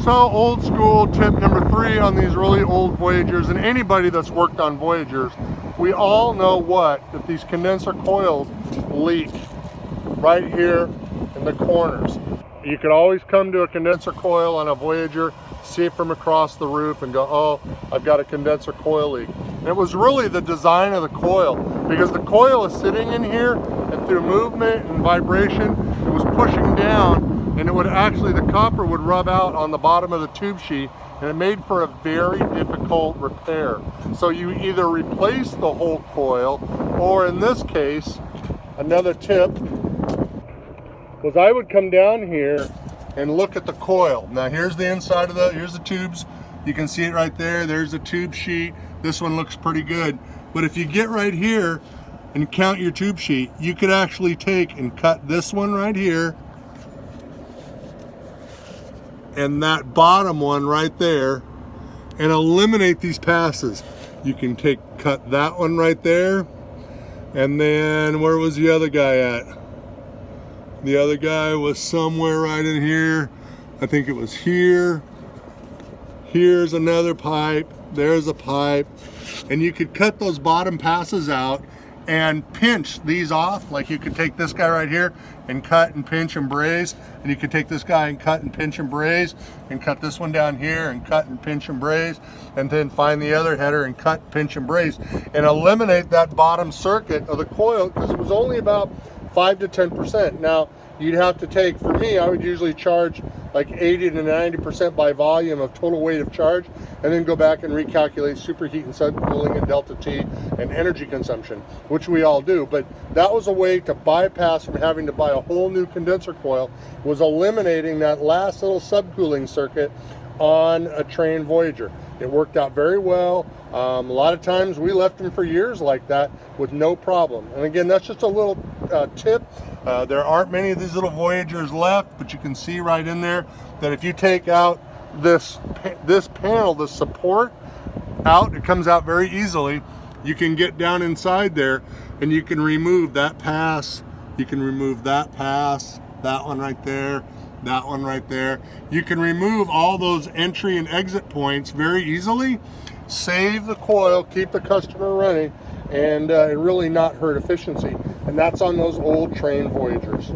So old school tip number 3 on these really old Voyagers, and anybody that's worked on Voyagers, we all know that these condenser coils leak right here in the corners. You could always come to a condenser coil on a Voyager, see it from across the roof and go, oh, I've got a condenser coil leak. And it was really the design of the coil, because the coil is sitting in here, and through movement and vibration, it was pushing down, and it would actually, the copper would rub out on the bottom of the tube sheet, and it made for a very difficult repair. So you either replace the whole coil, or in this case, another tip was I would come down here and look at the coil. Now here's the inside of here's the tubes. You can see it right there. There's the tube sheet. This one looks pretty good. But if you get right here and count your tube sheet, you could actually take and cut this one right here and that bottom one right there and eliminate these passes. You can cut that one right there, and then where was the other guy at? The other guy was somewhere right in here. I think it was here. Here's another pipe. There's a pipe. And you could cut those bottom passes out and pinch these off. Like you could take this guy right here and cut and pinch and braze. And you could take this guy and cut and pinch and braze. And cut this one down here and cut and pinch and braze. And then find the other header and cut, pinch and braze. And eliminate that bottom circuit of the coil, because it was only about 5 to 10%. Now, you'd have to take, for me, I would usually charge like 80 to 90% by volume of total weight of charge, and then go back and recalculate superheat and subcooling and delta T and energy consumption, which we all do. But that was a way to bypass from having to buy a whole new condenser coil, was eliminating that last little subcooling circuit on a Trane Voyager. It worked out very well. A lot of times we left them for years like that with no problem. And again, that's just a little tip. There aren't many of these little Voyagers left, but you can see right in there that if you take out this panel, the support out, it comes out very easily. You can get down inside there and you can remove that pass. You can remove that pass, that one right there, that one right there. You can remove all those entry and exit points very easily, save the coil, keep the customer running, and really not hurt efficiency. And that's on those old Trane Voyagers.